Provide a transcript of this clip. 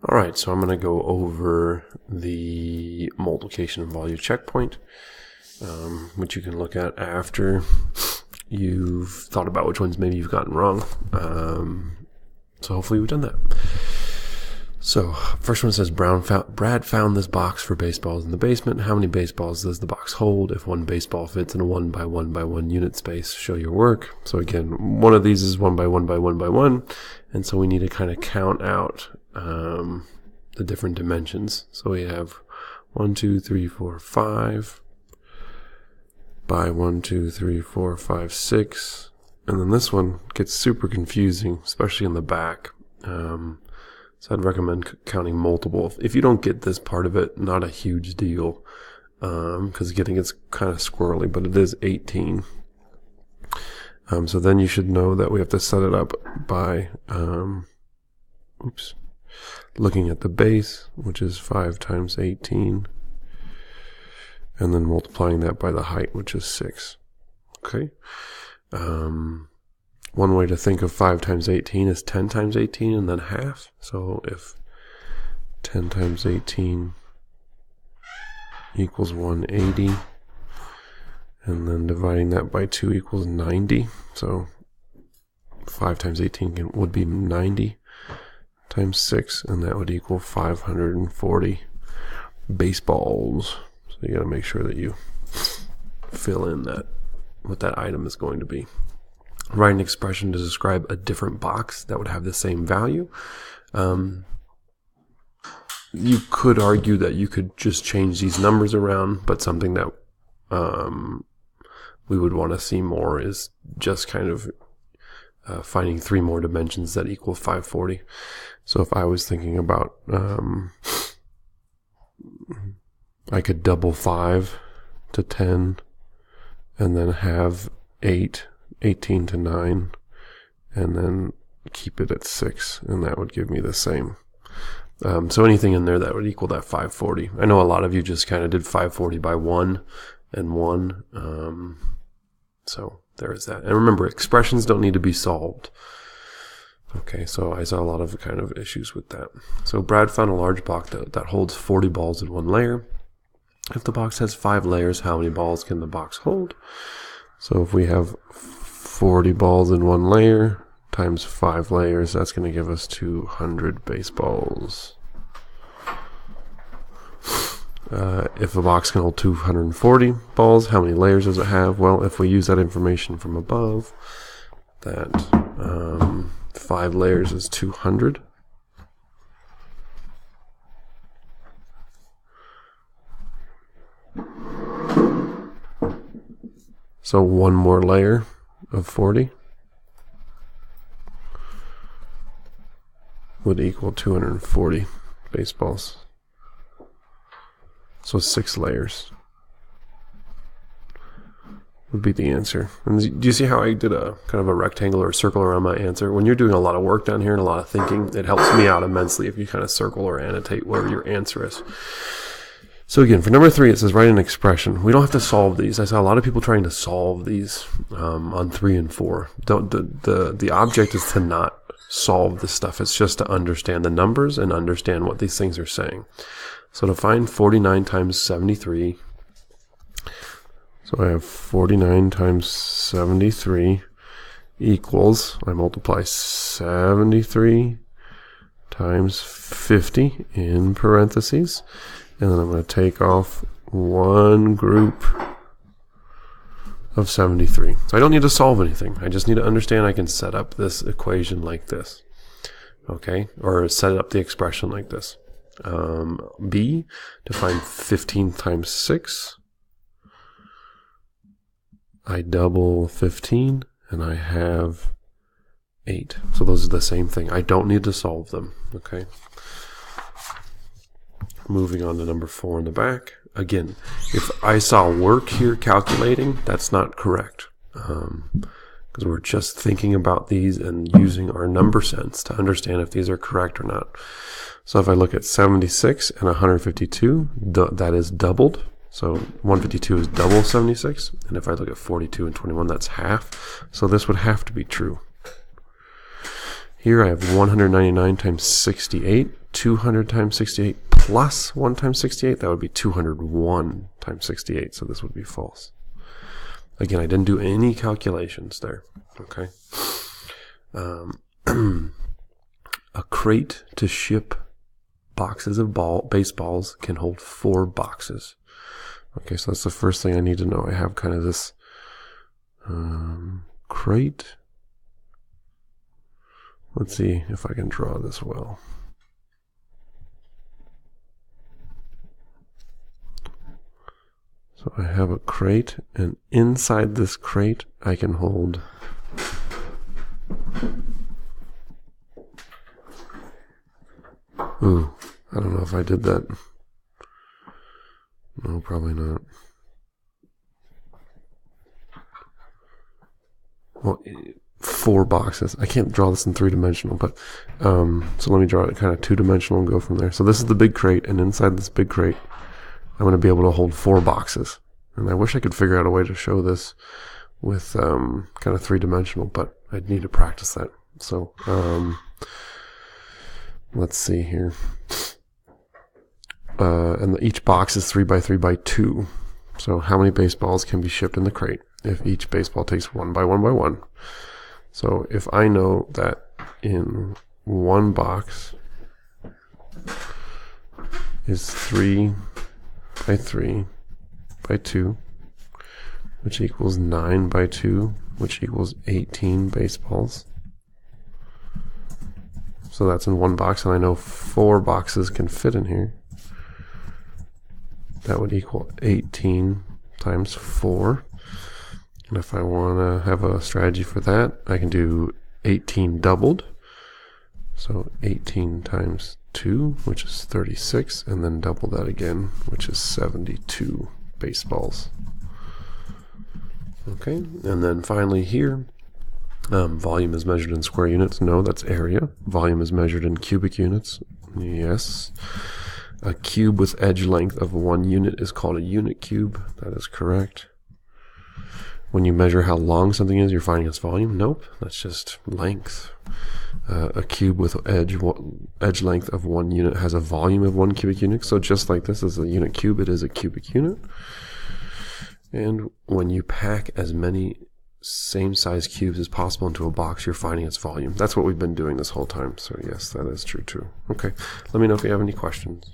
All right, so I'm going to go over the multiplication and volume checkpoint, which you can look at after you've thought about which ones maybe you've gotten wrong. So hopefully we've done that. So first one says, Brad found this box for baseballs in the basement. How many baseballs does the box hold? If one baseball fits in a 1 by 1 by 1 unit space, show your work. So again, one of these is 1 by 1 by 1 by 1. And so we need to kind of count out the different dimensions. So we have 1, 2, 3, 4, 5 by 1, 2, 3, 4, 5, 6. And then this one gets super confusing, especially in the back. So I'd recommend counting multiple. If you don't get this part of it, not a huge deal, because getting it's kind of squirrely, but it is 18. So then you should know that we have to set it up by looking at the base, which is 5 times 18, and then multiplying that by the height, which is 6. Okay. One way to think of 5 times 18 is 10 times 18 and then half. So if 10 times 18 equals 180, and then dividing that by 2 equals 90. So 5 times 18 would be 90 times 6, and that would equal 540 baseballs. So you got to make sure that you fill in that what that item is going to be. Write an expression to describe a different box that would have the same value. You could argue that you could just change these numbers around, but something that we would want to see more is just kind of finding 3 more dimensions that equal 540. So if I was thinking about, I could double 5 to 10 and then have 8, 18 to 9, and then keep it at 6, and that would give me the same. So anything in there that would equal that 540. I know a lot of you just kind of did 540 by 1 and 1. So there is that. And remember, expressions don't need to be solved. Okay, so I saw a lot of kind of issues with that. So Brad found a large box that holds 40 balls in one layer. If the box has 5 layers, how many balls can the box hold? So if we have 40 balls in one layer times 5 layers, that's going to give us 200 baseballs. If a box can hold 240 balls, how many layers does it have? Well, if we use that information from above, that 5 layers is 200. So 1 more layer of 40 would equal 240 baseballs. So 6 layers would be the answer. And do you see how I did a kind of a rectangle or a circle around my answer? When you're doing a lot of work down here and a lot of thinking, it helps me out immensely if you kind of circle or annotate where your answer is. So again, for number 3, it says write an expression. We don't have to solve these. I saw a lot of people trying to solve these on 3 and 4. The object is to not solve this stuff. It's just to understand the numbers and understand what these things are saying. So to find 49 times 73, so I have 49 times 73 equals, I multiply 73 times 50 in parentheses. And then I'm going to take off 1 group of 73. So I don't need to solve anything. I just need to understand I can set up this equation like this. Okay? Or set up the expression like this. B, to find 15 times 6. I double 15, and I have 8. So those are the same thing. I don't need to solve them. Okay? Moving on to number 4 in the back. Again, if I saw work here calculating, that's not correct. Because we're just thinking about these and using our number sense to understand if these are correct or not. So if I look at 76 and 152, that is doubled. So 152 is double 76. And if I look at 42 and 21, that's half. So this would have to be true. Here I have 199 times 68, 200 times 68 plus 1 times 68. That would be 201 times 68. So this would be false. Again, I didn't do any calculations there. Okay. A crate to ship boxes of baseballs can hold 4 boxes. Okay, so that's the first thing I need to know. I have kind of this crate. Let's see if I can draw this well. So I have a crate, and inside this crate I can hold ooh, I don't know if I did that. No, probably not. Well, 4 boxes. I can't draw this in 3-dimensional, but so let me draw it kind of 2-dimensional and go from there. So this is the big crate, and inside this big crate, I'm going to be able to hold 4 boxes. And I wish I could figure out a way to show this with kind of 3-dimensional, but I'd need to practice that. So let's see here. And each box is 3 by 3 by 2. So how many baseballs can be shipped in the crate if each baseball takes 1 by 1 by 1? So if I know that in one box is 3 by 3 by 2, which equals 9 by 2, which equals 18 baseballs. So that's in one box, and I know 4 boxes can fit in here. That would equal 18 times 4. And if I want to have a strategy for that, I can do 18 doubled. So 18 times 2, which is 36, and then double that again, which is 72 baseballs. Okay, and then finally here, volume is measured in square units. No, that's area. Volume is measured in cubic units. Yes. A cube with edge length of 1 unit is called a unit cube. That is correct. When you measure how long something is, you're finding its volume. Nope, that's just length. A cube with edge length of 1 unit has a volume of 1 cubic unit. So just like this is a unit cube, it is a cubic unit. And when you pack as many same size cubes as possible into a box, you're finding its volume. That's what we've been doing this whole time. So yes, that is true too. Okay, let me know if you have any questions.